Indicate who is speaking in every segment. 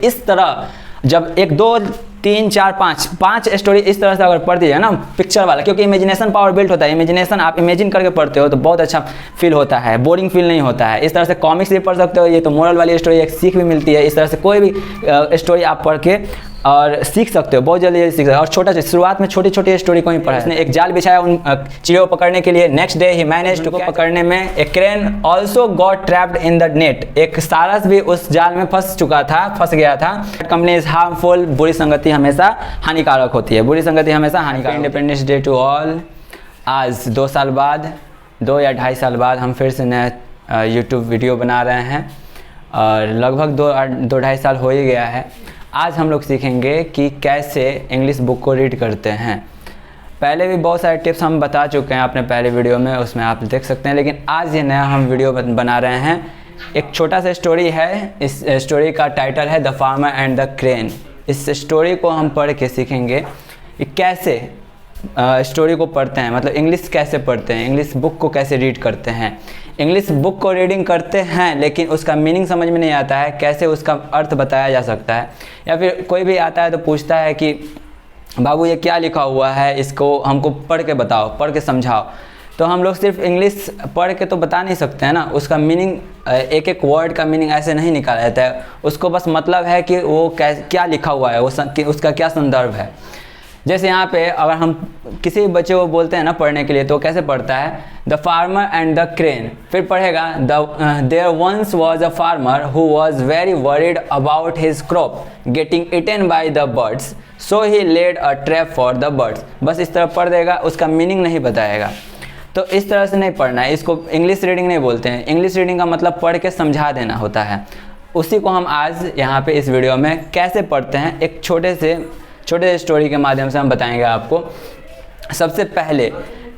Speaker 1: इस तरह जब 1 2 3 4 5 स्टोरी इस तरह से अगर पढ़ दीजिए ना पिक्चर वाला, क्योंकि इमेजिनेशन पावर बिल्ट होता है। इमेजिनेशन आप इमेजिन करके पढ़ते हो तो बहुत अच्छा फील होता है, बोरिंग फील नहीं होता है। इस तरह से कॉमिक्स भी पढ़ सकते हो, ये तो मोरल वाली स्टोरी, एक सीख भी मिलती है। इस तरह से कोई भी स्टोरी आप पढ़ के और सीख सकते हो, बहुत जल्दी सीख सकते हो। और छोटा शुरुआत में छोटी छोटी स्टोरी को ही पढ़ा। उसने एक जाल बिछाया उन चिड़ियों को पकड़ने के लिए। नेक्स्ट डे ही मैनेज्ड टू पकड़ने में एक crane also got trapped in the net. एक सारस भी उस जाल में फंस गया था। कंपनी इज हार्मफुल, बुरी संगति हमेशा हानिकारक होती है, बुरी संगति हमेशा हानिकारक। Independence day to all. आज 2 साल बाद, 2 या 2.5 साल बाद हम फिर से नया यूट्यूब वीडियो बना रहे हैं और लगभग 2-2.5 साल हो ही गया है। आज हम लोग सीखेंगे कि कैसे इंग्लिश बुक को रीड करते हैं। पहले भी बहुत सारे टिप्स हम बता चुके हैं अपने पहले वीडियो में, उसमें आप देख सकते हैं। लेकिन आज ये नया हम वीडियो बना रहे हैं। एक छोटा सा स्टोरी है, इस स्टोरी का टाइटल है the farmer and the crane. इस स्टोरी को हम पढ़ के सीखेंगे कि कैसे स्टोरी को पढ़ते हैं, मतलब इंग्लिश कैसे पढ़ते हैं, इंग्लिश बुक को कैसे रीड करते हैं। इंग्लिश बुक को रीडिंग करते हैं लेकिन उसका मीनिंग समझ में नहीं आता है, कैसे उसका अर्थ बताया जा सकता है। या फिर कोई भी आता है तो पूछता है कि बाबू ये क्या लिखा हुआ है, इसको हमको पढ़ के बताओ, पढ़ के समझाओ। तो हम लोग सिर्फ इंग्लिश पढ़ के तो बता नहीं सकते हैं ना, उसका मीनिंग एक एक वर्ड का मीनिंग ऐसे नहीं निकाला जाता है। उसको बस मतलब है कि वो क्या लिखा हुआ है, उसका क्या संदर्भ है। जैसे यहाँ पे अगर हम किसी बच्चे को बोलते हैं ना पढ़ने के लिए, तो कैसे पढ़ता है the farmer and the crane. फिर पढ़ेगा there once was a farmer who was very worried about his crop getting eaten by the birds so he laid a trap for the birds. बस इस तरह पढ़ देगा, उसका मीनिंग नहीं बताएगा। तो इस तरह से नहीं पढ़ना है, इसको इंग्लिश रीडिंग नहीं बोलते हैं। इंग्लिश रीडिंग का मतलब पढ़ के समझा देना होता है। उसी को हम आज यहाँ पे इस वीडियो में कैसे पढ़ते हैं, एक छोटे से स्टोरी के माध्यम से हम बताएंगे आपको। सबसे पहले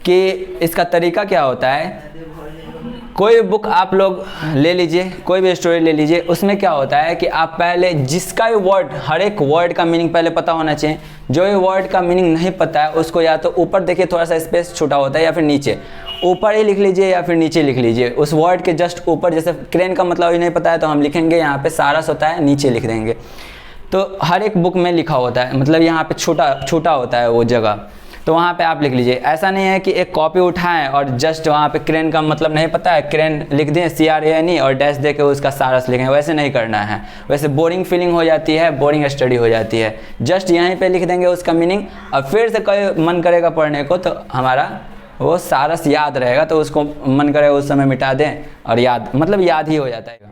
Speaker 1: कि इसका तरीका क्या होता है, कोई बुक आप लोग ले लीजिए, कोई भी स्टोरी ले लीजिए, उसमें क्या होता है कि आप पहले जिसका भी वर्ड, हर एक वर्ड का मीनिंग पहले पता होना चाहिए। जो भी वर्ड का मीनिंग नहीं पता है उसको या तो ऊपर देखिए, थोड़ा सा स्पेस छोटा होता है, या फिर नीचे ऊपर ही लिख लीजिए या फिर नीचे लिख लीजिए उस वर्ड के जस्ट ऊपर। जैसे क्रेन का मतलब ही नहीं पता है तो हम लिखेंगे यहाँ पे सारस होता है, नीचे लिख देंगे। तो हर एक बुक में लिखा होता है, मतलब यहाँ पे छोटा होता है वो जगह, तो वहाँ पे आप लिख लीजिए। ऐसा नहीं है कि एक कॉपी उठाएं और जस्ट वहाँ पे क्रेन का मतलब नहीं पता है, क्रेन लिख दें CRANE और डैश दे के उसका सारस लिखें, वैसे नहीं करना है। वैसे बोरिंग फीलिंग हो जाती है, बोरिंग स्टडी हो जाती है। जस्ट यहीं पे लिख देंगे उसका मीनिंग, और फिर से कोई मन करेगा पढ़ने को तो हमारा वो सारस याद रहेगा, तो उसको मन करेगा उस समय मिटा दें और याद ही हो जाता है।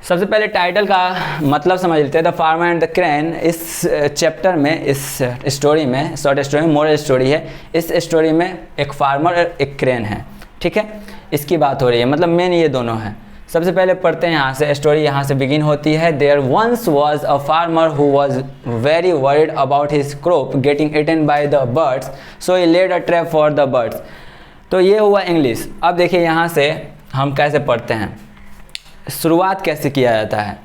Speaker 1: सबसे पहले टाइटल का मतलब समझ लेते हैं, the farmer and the crane. इस चैप्टर में, इस स्टोरी में, शॉर्ट स्टोरी में, मोरल स्टोरी है। इस स्टोरी में एक फार्मर और एक क्रेन है, ठीक है, इसकी बात हो रही है, मतलब मेन ये दोनों हैं। सबसे पहले पढ़ते हैं यहाँ से, स्टोरी यहाँ से बिगिन होती है। There once was a farmer who was very worried about his crop getting eaten by the birds so he laid a trap for the birds. तो ये हुआ इंग्लिश। अब देखिए यहाँ से हम कैसे पढ़ते हैं, शुरुआत कैसे किया जाता है।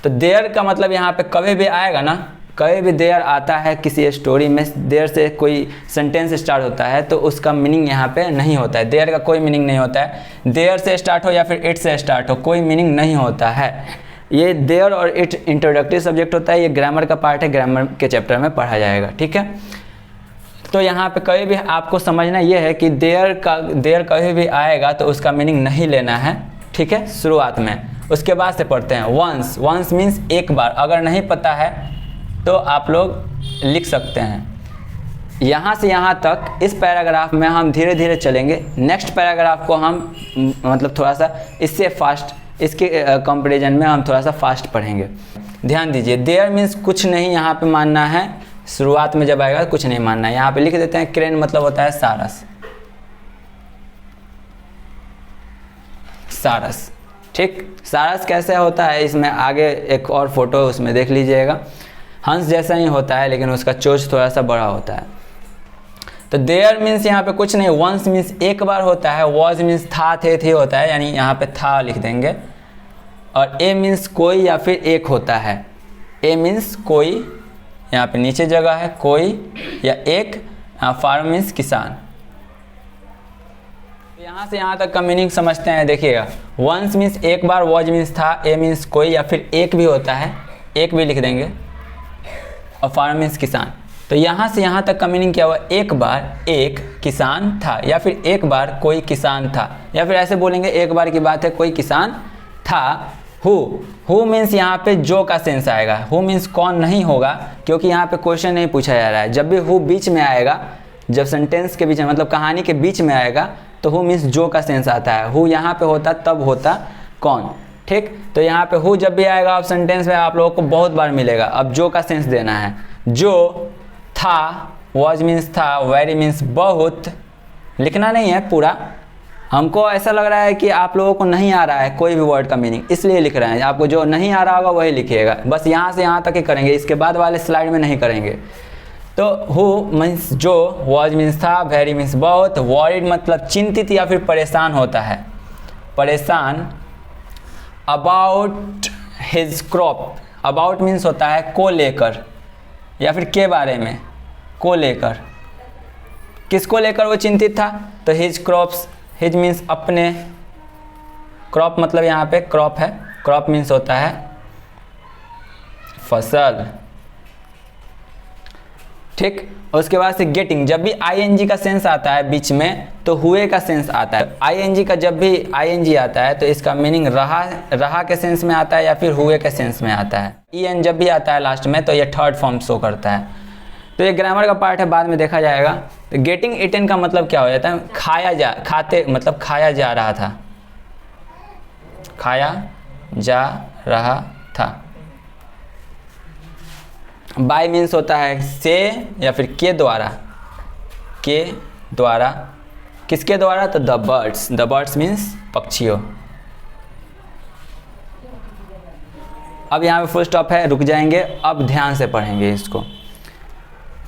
Speaker 1: तो देयर का मतलब यहाँ पे कभी भी आएगा ना, कभी भी देयर आता है किसी स्टोरी में, देयर से कोई सेंटेंस स्टार्ट होता है तो उसका मीनिंग यहाँ पे नहीं होता है। देयर का कोई मीनिंग नहीं होता है। देयर से स्टार्ट हो या फिर इट से स्टार्ट हो, कोई मीनिंग नहीं होता है। ये देयर और इट इंट्रोडक्टरी सब्जेक्ट होता है, ये ग्रामर का पार्ट है, ग्रामर के चैप्टर में पढ़ा जाएगा, ठीक है। तो यहाँ पे कभी भी आपको समझना ये है कि देयर कभी भी आएगा तो उसका मीनिंग नहीं लेना है, ठीक है, शुरुआत में। उसके बाद से पढ़ते हैं वंस मीन्स एक बार। अगर नहीं पता है तो आप लोग लिख सकते हैं। यहाँ से यहाँ तक इस पैराग्राफ में हम धीरे धीरे चलेंगे। नेक्स्ट पैराग्राफ को हम मतलब थोड़ा सा इससे फास्ट, इसके कंपैरिजन में हम थोड़ा सा फास्ट पढ़ेंगे। ध्यान दीजिए, देयर मीन्स कुछ नहीं यहाँ पे मानना है। शुरुआत में जब आएगा कुछ नहीं मानना है। यहाँ पे लिख देते हैं क्रेन मतलब होता है सारस, ठीक। सारस कैसे होता है, इसमें आगे एक और फोटो उसमें देख लीजिएगा। हंस जैसा ही होता है लेकिन उसका चोंच थोड़ा सा बड़ा होता है। तो देयर मीन्स यहाँ पे कुछ नहीं, वंस मीन्स एक बार होता है, वॉज मीन्स था, थे होता है, यानी यहाँ पे था लिख देंगे। और ए मीन्स कोई या फिर एक होता है। ए मीन्स कोई, यहाँ पे नीचे जगह है, कोई या एक। फार्म मीन्स किसान। यहाँ से यहाँ तक का मीनिंग समझते हैं, देखिएगा। वंस मीन्स एक बार, वॉज मीन्स था, ए मीन्स कोई या फिर एक भी होता है, एक भी लिख देंगे। और फार्मर मीन्स किसान। तो यहाँ से यहाँ तक का मीनिंग क्या हुआ, एक बार एक किसान था, या फिर एक बार कोई किसान था, या फिर ऐसे बोलेंगे एक बार की बात है कोई किसान था। हु मीन्स यहाँ पे जो का सेंस आएगा। हु मीन्स कौन नहीं होगा, क्योंकि यहाँ पे क्वेश्चन नहीं पूछा जा रहा है। जब भी हु बीच में आएगा, जब सेंटेंस के बीच में मतलब कहानी के बीच में आएगा, तो हु मीन्स जो का सेंस आता है। हु यहाँ पे होता तब होता कौन, ठीक। तो यहाँ पे हु जब भी आएगा आप सेंटेंस में आप लोगों को बहुत बार मिलेगा। अब जो का सेंस देना है। जो था, वॉज मीन्स था, वेरी मीन्स बहुत, लिखना नहीं है पूरा। हमको ऐसा लग रहा है कि आप लोगों को नहीं आ रहा है कोई भी वर्ड का मीनिंग, इसलिए लिख रहे हैं। आपको जो नहीं आ रहा होगा वही लिखिएगा, बस यहाँ से यहाँ तक ही करेंगे, इसके बाद वाले स्लाइड में नहीं करेंगे। तो हु मीन्स जो, वॉज मीन्स था, वेरी मीन्स बहुत, वॉरिड मतलब चिंतित या फिर परेशान होता है, परेशान। About his crop, about means होता है को लेकर या फिर के बारे में, को लेकर। किसको लेकर वो चिंतित था, तो हिज क्रॉप्स, हिज मीन्स अपने, क्रॉप मतलब यहाँ पे क्रॉप है, क्रॉप मीन्स होता है फसल, ठीक। उसके बाद से गेटिंग, जब भी आईएनजी का सेंस आता है बीच में तो हुए का सेंस आता है। आईएनजी का जब भी आईएनजी आता है तो इसका मीनिंग रहा के सेंस में आता है या फिर हुए के सेंस में आता है। ईएन जब भी आता है लास्ट में तो ये थर्ड फॉर्म शो करता है। तो ये ग्रामर का पार्ट है, बाद में देखा जाएगा। तो गेटिंग इटन का मतलब क्या हो जाता है, खाते मतलब खाया जा रहा था, खाया जा रहा था। बाय मीन्स होता है से या फिर के द्वारा, के द्वारा, किसके द्वारा, तो the birds, the birds means पक्षियों। अब यहाँ पे फुल स्टॉप है, रुक जाएंगे, अब ध्यान से पढ़ेंगे इसको।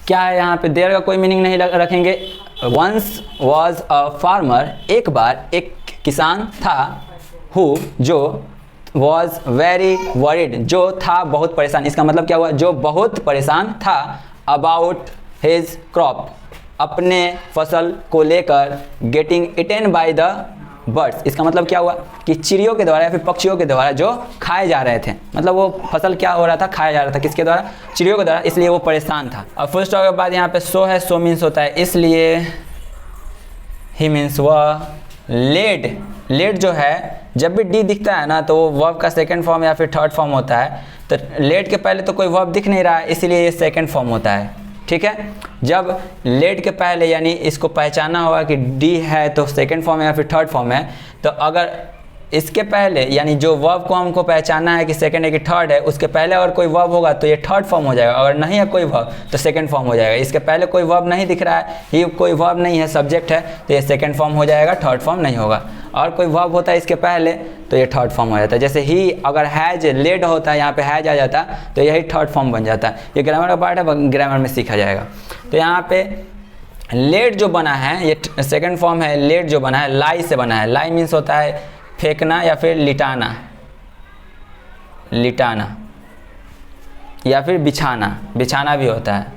Speaker 1: क्या है यहाँ पे, देयर का कोई मीनिंग नहीं रखेंगे। वंस वॉज अ फार्मर, एक बार एक किसान था। हु जो, वॉज वेरी वरीड, जो था बहुत परेशान, इसका मतलब क्या हुआ, जो बहुत परेशान था। अबाउट हिज क्रॉप, अपने फसल को लेकर। Getting eaten bye the birds, इसका मतलब क्या हुआ कि चिड़ियों के द्वारा या फिर पक्षियों के द्वारा जो खाए जा रहे थे, मतलब वो फसल क्या हो रहा था, खाया जा रहा था, किसके द्वारा, चिड़ियों के द्वारा, इसलिए वो परेशान था। अब फुल स्टॉप के बाद यहाँ पे सो है, सो मीन्स होता है इसलिए। ही मीन्स वह। लेड, लेड जो है जब भी डी दिखता है ना तो वो वर्ब का सेकंड फॉर्म या फिर थर्ड फॉर्म होता है। तो लेड के पहले तो कोई वर्ब दिख नहीं रहा है, इसीलिए ये सेकंड फॉर्म होता है, ठीक है। जब लेड के पहले यानी इसको पहचाना होगा कि डी है तो सेकंड फॉर्म है या फिर थर्ड फॉर्म है। तो अगर इसके पहले यानी जो वर्ब को हमको पहचानना है कि सेकंड है कि थर्ड है, उसके पहले अगर कोई वर्ब होगा तो ये थर्ड फॉर्म हो जाएगा। अगर नहीं है कोई वर्ब तो सेकंड फॉर्म हो जाएगा। इसके पहले कोई वर्ब नहीं दिख रहा है, ही कोई वर्ब नहीं है, सब्जेक्ट है, तो ये सेकंड फॉर्म हो जाएगा, थर्ड फॉर्म नहीं होगा। और कोई वर्ब होता है इसके पहले तो ये थर्ड फॉर्म हो जाता है। जैसे ही अगर हैज लेड होता है, यहाँ पे हैज आ जाता तो यही थर्ड फॉर्म बन जाता है। ये ग्रामर का पार्ट है, ग्रामर में सीखा जाएगा। तो यहाँ पे लेड जो बना है ये सेकंड फॉर्म है। लेड जो बना है लाई से बना है। लाई मीन्स होता है फेंकना या फिर लिटाना, लिटाना या फिर बिछाना, बिछाना भी होता है।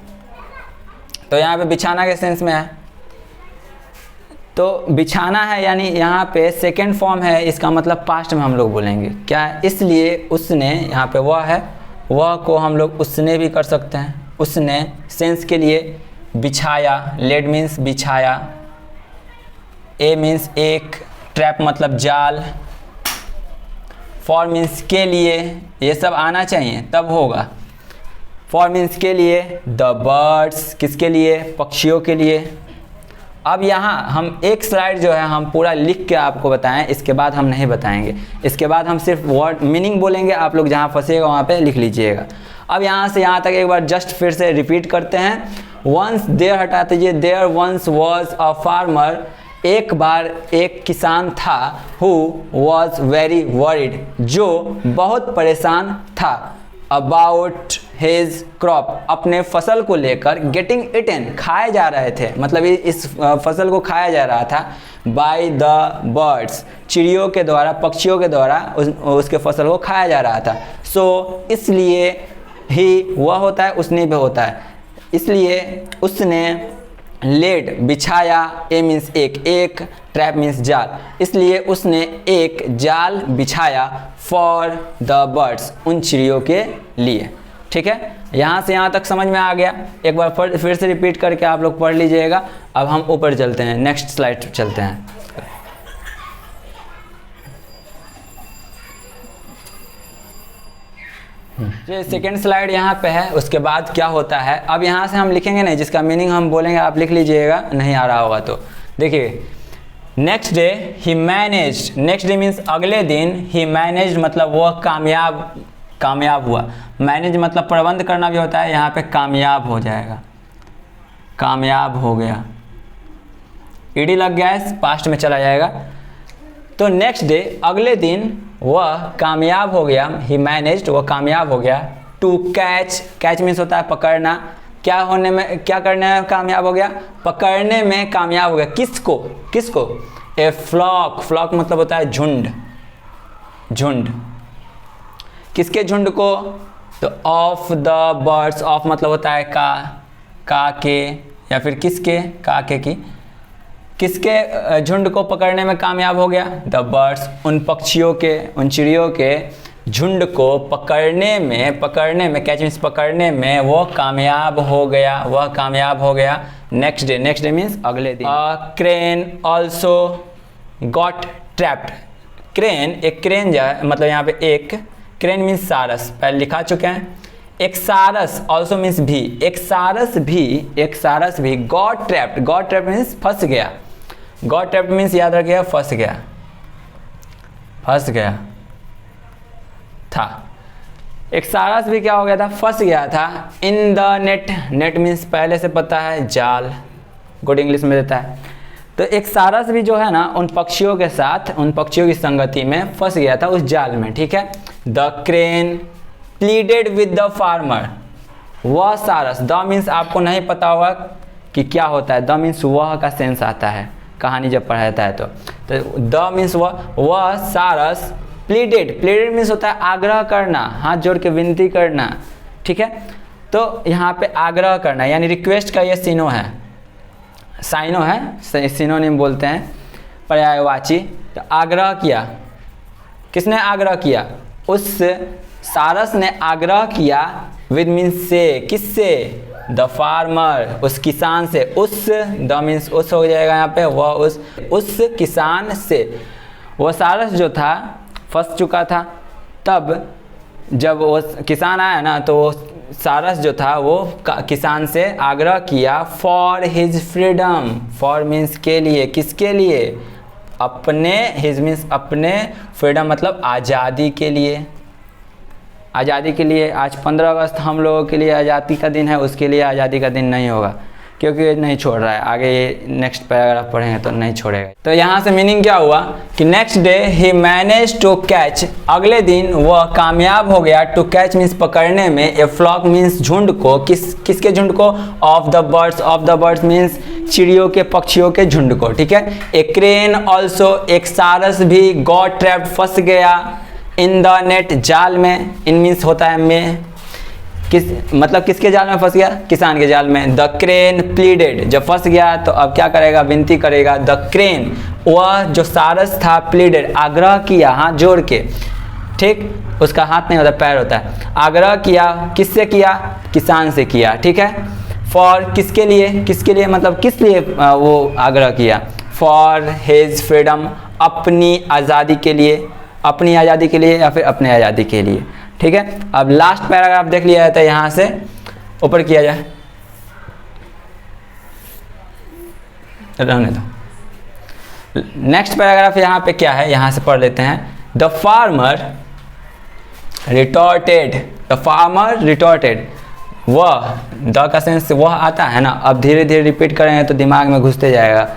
Speaker 1: तो यहाँ पे बिछाना के सेंस में है, तो बिछाना है यानी यहाँ पे सेकेंड फॉर्म है, इसका मतलब पास्ट में हम लोग बोलेंगे क्या है, इसलिए उसने, यहाँ पे वह है, वह को हम लोग उसने भी कर सकते हैं। उसने सेंस के लिए बिछाया, लेड मीन्स बिछाया, ए मीन्स एक, ट्रैप मतलब जाल, फॉर मीन्स के लिए, ये सब आना चाहिए तब होगा। फॉर मीन्स के लिए, द बर्ड्स किसके लिए, पक्षियों के लिए। अब यहाँ हम एक स्लाइड जो है हम पूरा लिख के आपको बताएं, इसके बाद हम नहीं बताएंगे। इसके बाद हम सिर्फ वर्ड मीनिंग बोलेंगे, आप लोग जहाँ फंसेगा वहाँ पे लिख लीजिएगा। अब यहाँ से यहाँ तक एक बार जस्ट फिर से रिपीट करते हैं। वंस देयर हटा दीजिए, there once was a farmer, एक बार एक किसान था। हु वॉज वेरी वरीड, जो बहुत परेशान था। अबाउट हिज क्रॉप, अपने फसल को लेकर। गेटिंग इटन, खाए जा रहे थे, मतलब इस फसल को खाया जा रहा था। बाय द बर्ड्स, चिड़ियों के द्वारा, पक्षियों के द्वारा उसके फसल को खाया जा रहा था। सो इसलिए, ही वह होता है, उसने भी होता है, इसलिए उसने लेड बिछाया, ए मीन्स एक, ट्रैप मीन्स जाल, इसलिए उसने एक जाल बिछाया फॉर द बर्ड्स, उन चिड़ियों के लिए। ठीक है, यहाँ से यहाँ तक समझ में आ गया। एक बार फिर से रिपीट करके आप लोग पढ़ लीजिएगा। अब हम ऊपर चलते हैं, नेक्स्ट स्लाइड चलते हैं। ये सेकेंड स्लाइड यहाँ पे है। उसके बाद क्या होता है, अब यहाँ से हम लिखेंगे नहीं, जिसका मीनिंग हम बोलेंगे आप लिख लीजिएगा, नहीं आ रहा होगा तो। देखिए, नेक्स्ट डे ही मैनेज्ड, नेक्स्ट डे मीन्स अगले दिन, ही मैनेज्ड मतलब वह कामयाब हुआ। मैनेज मतलब प्रबंध करना भी होता है, यहाँ पे कामयाब हो जाएगा, कामयाब हो गया, ईडी लग गया है, पास्ट में चला जाएगा। तो नेक्स्ट डे अगले दिन वह कामयाब हो गया, ही मैनेज्ड वह कामयाब हो गया, टू कैच मीन्स होता है पकड़ना, क्या होने में, क्या करने में कामयाब हो गया, पकड़ने में कामयाब हो गया। किसको ए फ्लॉक मतलब होता है झुंड, किसके झुंड को, तो ऑफ द बर्ड्स, ऑफ मतलब होता है का के, या फिर किसके, काके की, किसके झुंड को पकड़ने में कामयाब हो गया, द बर्ड्स, उन पक्षियों के, उन चिड़ियों के झुंड को पकड़ने में कैच मीन्स पकड़ने में वो कामयाब हो गया, नेक्स्ट डे मीन्स अगले दिन। क्रेन ऑल्सो गॉट ट्रैप्ड, एक क्रेन जो है मतलब यहाँ पे एक क्रेन मीन्स सारस, पहले लिखा चुके हैं। एक सारस ऑल्सो मीन्स भी, एक सारस भी गॉट ट्रैप्ड मीन्स फंस गया, गॉट ट्रैप्ड मीन्स याद रखिएगा फंस गया था। एक सारस भी क्या हो गया था, फंस गया था, इन द नेट मीन्स पहले से पता है जाल, गुड इंग्लिश में देता है। तो एक सारस भी जो है ना उन पक्षियों के साथ, उन पक्षियों की संगति में फंस गया था उस जाल में। ठीक है, the crane pleaded with the farmer, वह सारस, द मीन्स आपको नहीं पता होगा कि क्या होता है, द मीन्स वह का सेंस आता है कहानी जब पढ़ाता है तो द मीन्स वह सारस, प्लीडेड मीन्स होता है आग्रह करना, हाथ जोड़ के विनती करना। ठीक है, तो यहाँ पे आग्रह करना यानी रिक्वेस्ट का ये साइनो है, सिनोनिम बोलते हैं, पर्यायवाची। तो आग्रह किया, किसने आग्रह किया, उस सारस ने आग्रह किया, विद मीन्स से, किससे, द फार्मर, उस किसान से, उस द मीन्स उस हो जाएगा यहाँ पे, वह उस किसान से। वह सारस जो था फंस चुका था, तब जब वो किसान आया ना तो वो सारस जो था वो किसान से आग्रह किया, for his freedom, for means के लिए, किसके लिए, अपने, हिज मीन्स अपने, फ्रीडम मतलब आज़ादी के लिए, आज़ादी के लिए। आज 15 अगस्त हम लोगों के लिए आज़ादी का दिन है, उसके लिए आज़ादी का दिन नहीं होगा क्योंकि ये नहीं छोड़ रहा है। आगे ये नेक्स्ट पैराग्राफ पढ़ेंगे तो नहीं छोड़ेगा। तो यहाँ से मीनिंग क्या हुआ कि नेक्स्ट डे ही मैनेज टू कैच, अगले दिन वह कामयाब हो गया, टू कैच मीन्स पकड़ने में, ए फ्लॉक मीन्स झुंड को, किसके झुंड को, ऑफ द बर्ड्स मीन्स चिड़ियों के, पक्षियों के झुंड को। ठीक है, ए क्रेन ऑल्सो, एक सारस भी, गॉट ट्रैप्ड फंस गया, इन द नेट जाल में, इन मीन्स होता है में, मतलब किसके जाल में फंस गया, किसान के जाल में। द क्रेन प्लीडेड, जब फंस गया तो अब क्या करेगा, विनती करेगा। द क्रेन, वह जो सारस था, प्लीडेड आग्रह किया, हाथ जोड़ के, ठीक, उसका हाथ नहीं होता पैर होता है, आग्रह किया, किससे किया, किसान से किया। ठीक है, फॉर किसके लिए मतलब किस लिए वो आग्रह किया, फॉर हिज फ्रीडम, अपनी आज़ादी के लिए, अपनी आज़ादी के लिए या फिर अपने आज़ादी के लिए। ठीक है, अब लास्ट पैराग्राफ देख लिया जाता है, यहाँ से ऊपर किया जाए, रहने दो। नेक्स्ट पैराग्राफ यहाँ पे क्या है, यहाँ से पढ़ लेते हैं। द फार्मर रिटॉर्टेड, वह, द का सेंस वह आता है ना, अब धीरे धीरे रिपीट करेंगे तो दिमाग में घुसते जाएगा।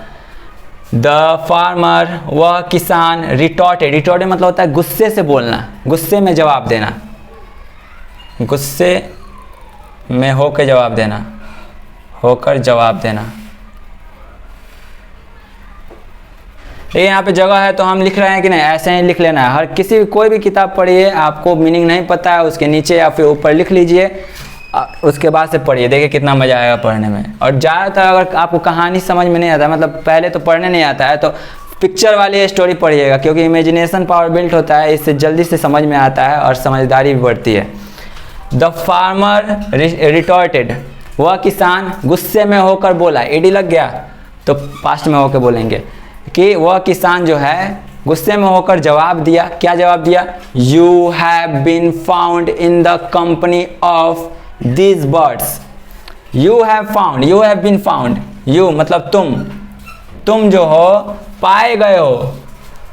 Speaker 1: द फार्मर, वह किसान, रिटॉर्टेड मतलब होता है गुस्से से बोलना, गुस्से में जवाब देना, गुस्से में होकर जवाब देना। ये यहाँ पे जगह है तो हम लिख रहे हैं कि नहीं, ऐसे ही लिख लेना है। हर कोई भी किताब पढ़िए, आपको मीनिंग नहीं पता है उसके नीचे या फिर ऊपर लिख लीजिए, उसके बाद से पढ़िए, देखिए कितना मज़ा आएगा पढ़ने में। और ज़्यादातर अगर आपको कहानी समझ में नहीं आता, मतलब पहले तो पढ़ने नहीं आता है, तो पिक्चर वाली स्टोरी पढ़िएगा, क्योंकि इमेजिनेशन पावर बिल्ट होता है, इससे जल्दी से समझ में आता है और समझदारी भी बढ़ती है। द फार्मर रिटॉर्टेड, वह किसान गुस्से में होकर बोला, एडी लग गया तो पास्ट में होकर बोलेंगे कि वह किसान जो है गुस्से में होकर जवाब दिया। क्या जवाब दिया? You have been found in the company of these birds. You have found, you have been found, you मतलब तुम जो हो पाए गए हो।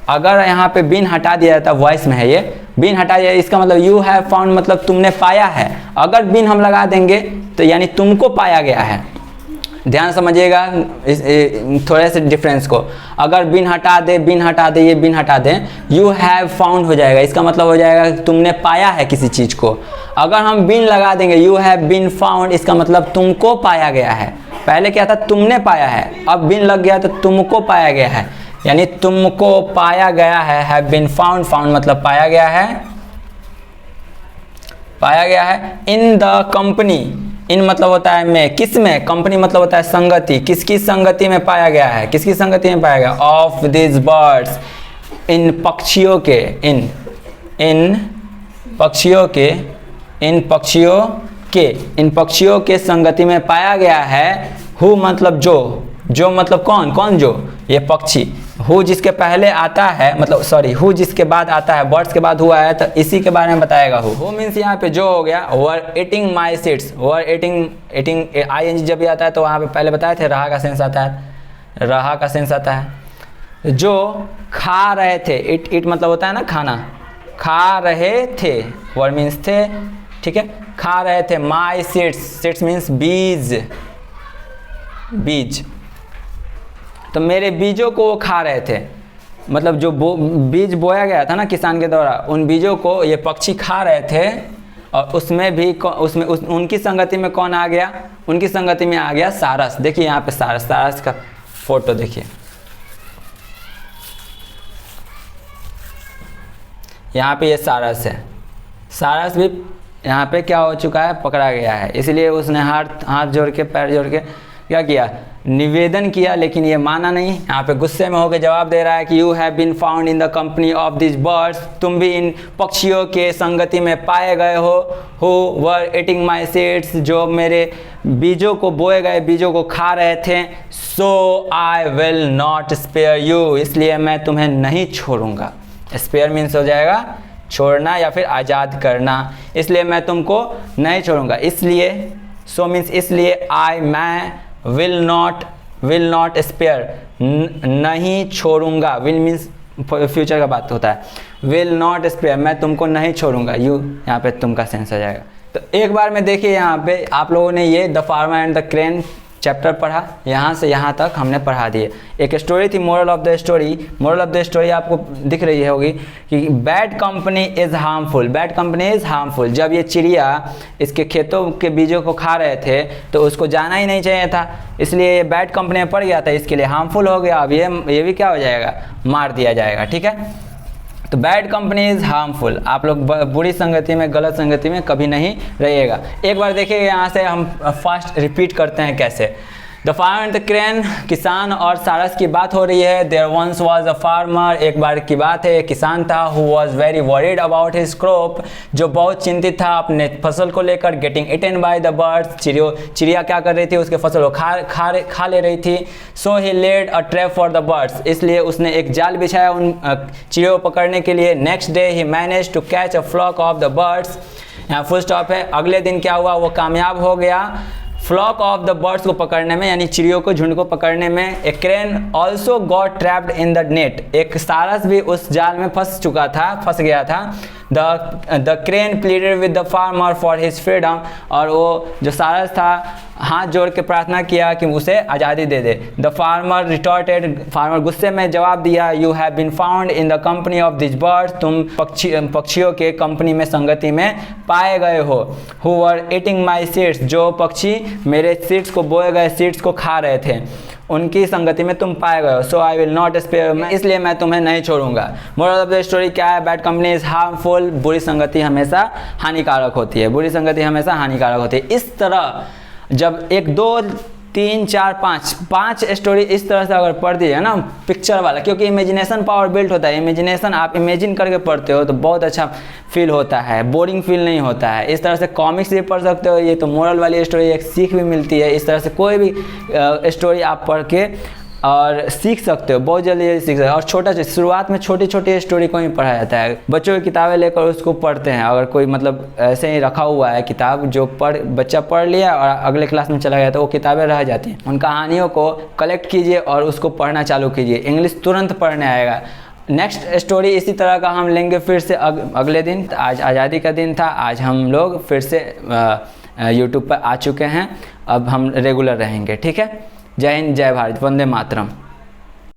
Speaker 1: अगर यहाँ पे बीन हटा दिया जाता, वॉइस में है ये, बीन हटा दिया, इसका मतलब यू हैव फाउंड मतलब तुमने पाया है। अगर बीन हम लगा देंगे तो यानी तुमको पाया गया है। ध्यान समझिएगा थोड़े से डिफरेंस को। अगर बीन हटा दे, ये बीन हटा दे, यू हैव फाउंड हो जाएगा, इसका मतलब हो जाएगा तुमने पाया है किसी चीज़ को। अगर हम बीन लगा देंगे, यू हैव बीन फाउंड, इसका मतलब तुमको पाया गया है। पहले क्या था? तुमने पाया है, अब बीन लग गया तो तुमको पाया गया है, यानी तुमको पाया गया है। हैव बीन फाउंड, फाउंड मतलब पाया गया है, पाया गया है। इन द कंपनी, इन मतलब होता है में, किस में, कंपनी मतलब होता है संगति, किसकी संगति में पाया गया है, किसकी संगति में पाया गया? ऑफ दिस बर्ड्स, इन पक्षियों के, इन पक्षियों के, इन पक्षियों के संगति में पाया गया है। हु मतलब जो मतलब कौन जो, ये पक्षी। हु जिसके पहले आता है, मतलब सॉरी, हु जिसके बाद आता है, बर्ड्स के बाद हुआ है, तो इसी के बारे में बताएगा। हु मीन्स यहाँ पे जो हो गया, were eating my seeds, were eating ING जब भी आता है तो वहाँ पे पहले बताए थे रहा का सेंस आता है, रहा का सेंस आता है। जो खा रहे थे, इट मतलब होता है ना खाना, खा रहे थे, वर मीन्स थे, ठीक है, खा रहे थे। माई सीड्स मीन्स बीज, तो मेरे बीजों को वो खा रहे थे। मतलब जो बीज बोया गया था ना किसान के द्वारा, उन बीजों को ये पक्षी खा रहे थे। और उसमें भी उनकी संगति में कौन आ गया? उनकी संगति में आ गया सारस। देखिए यहाँ पे सारस का फोटो देखिए, यहाँ पे ये सारस है। सारस भी यहाँ पे क्या हो चुका है? पकड़ा गया है। इसलिए उसने हाथ जोड़ के, पैर जोड़ के क्या किया? निवेदन किया, लेकिन ये माना नहीं। यहाँ पे गुस्से में होकर जवाब दे रहा है कि you have been found in the company of this birds, तुम भी इन पक्षियों के संगति में पाए गए हो। Who were eating my seeds, जो मेरे बीजों को, बोए गए बीजों को खा रहे थे। So I will not spare you, इसलिए मैं तुम्हें नहीं छोड़ूंगा। स्पेयर मीन्स हो जाएगा छोड़ना या फिर आज़ाद करना, इसलिए मैं तुमको नहीं छोड़ूंगा। इसलिए सो मीन्स इसलिए, मैं विल नॉट स्पेयर, नहीं छोड़ूंगा। विल मीन्स फ्यूचर का बात होता है, विल नॉट स्पेयर, मैं तुमको नहीं छोड़ूंगा। यू यहाँ पे तुम का सेंस आ जाएगा। तो एक बार में देखिए यहाँ पे आप लोगों ने ये the farmer and the crane chapter पढ़ा, यहाँ से यहाँ तक हमने पढ़ा दिए। एक स्टोरी थी, मोरल ऑफ द स्टोरी आपको दिख रही होगी कि bad company is harmful, bad company is harmful. जब ये चिड़िया इसके खेतों के बीजों को खा रहे थे तो उसको जाना ही नहीं चाहिए था, इसलिए ये बैड कंपनी में पड़ गया था, इसके लिए हार्मफुल हो गया। अब ये भी क्या हो जाएगा? मार दिया जाएगा, ठीक है। तो बैड कंपनी इज़ हार्मफुल, आप लोग बुरी संगति में, गलत संगति में कभी नहीं रहिएगा। एक बार देखिए यहाँ से हम फास्ट रिपीट करते हैं कैसे। The farmer and the crane, किसान और सारस की बात हो रही है। There once was a farmer, एक बार की बात है, एक किसान था। Who was very worried about his crop, जो बहुत चिंतित था अपने फसल को लेकर। Getting eaten by the birds, चिड़िया क्या कर रही थी? उसके फसल को खा ले रही थी। So he laid a trap for the birds, इसलिए उसने एक जाल बिछाया उन चिड़ियों को पकड़ने के लिए। नेक्स्ट डे ही manage to catch a flock of the birds, यहाँ फुल स्टॉप है। अगले दिन क्या हुआ? वो कामयाब हो गया फ्लॉक ऑफ द बर्ड्स को पकड़ने में, यानी चिड़ियों को, झुंड को पकड़ने में। A crane also got trapped in the net, एक सारस भी उस जाल में फंस गया था। The crane pleaded with the farmer for his freedom, और वो जो सारस था हाथ जोड़ के प्रार्थना किया कि उसे आज़ादी दे दे। द फार्मर रिटॉर्टेड, फार्मर गुस्से में जवाब दिया, you have been found in the company of this birds, तुम पक्षियों के कंपनी में, संगति में पाए गए हो। Who were eating my seeds, जो पक्षी मेरे सीड्स को, बोए गए सीड्स को खा रहे थे। उनकी संगति में तुम पाए गए हो। सो आई विल नॉट स्पेयर, इसलिए मैं तुम्हें नहीं छोड़ूंगा। मोरल ऑफ द स्टोरी क्या है? बैड कंपनी इज हार्मफुल, बुरी संगति हमेशा हानिकारक होती है, बुरी संगति हमेशा हानिकारक होती है। इस तरह जब 1 2 3 4 5 स्टोरी इस तरह से अगर पढ़ दी है ना पिक्चर वाला, क्योंकि इमेजिनेशन पावर बिल्ट होता है, इमेजिनेशन आप इमेजिन करके पढ़ते हो तो बहुत अच्छा फील होता है, बोरिंग फील नहीं होता है। इस तरह से कॉमिक्स भी पढ़ सकते हो, ये तो मोरल वाली स्टोरी, एक सीख भी मिलती है। इस तरह से कोई भी स्टोरी आप पढ़ के और सीख सकते हो, बहुत जल्दी सीख सकते हो। और छोटा शुरुआत में छोटी छोटी स्टोरी को ही पढ़ाया जाता है, बच्चों की किताबें लेकर उसको पढ़ते हैं। अगर कोई मतलब ऐसे ही रखा हुआ है किताब जो बच्चा पढ़ लिया और अगले क्लास में चला गया तो वो किताबें रह जाती हैं। उन कहानियों को कलेक्ट कीजिए और उसको पढ़ना चालू कीजिए, इंग्लिश तुरंत पढ़ने आएगा। नेक्स्ट स्टोरी इसी तरह का हम लेंगे फिर से अगले दिन। आज आज़ादी का दिन था, आज हम लोग फिर से यूट्यूब पर आ चुके हैं, अब हम रेगुलर रहेंगे। ठीक है, जय हिंद, जय भारत, वंदे मातरम।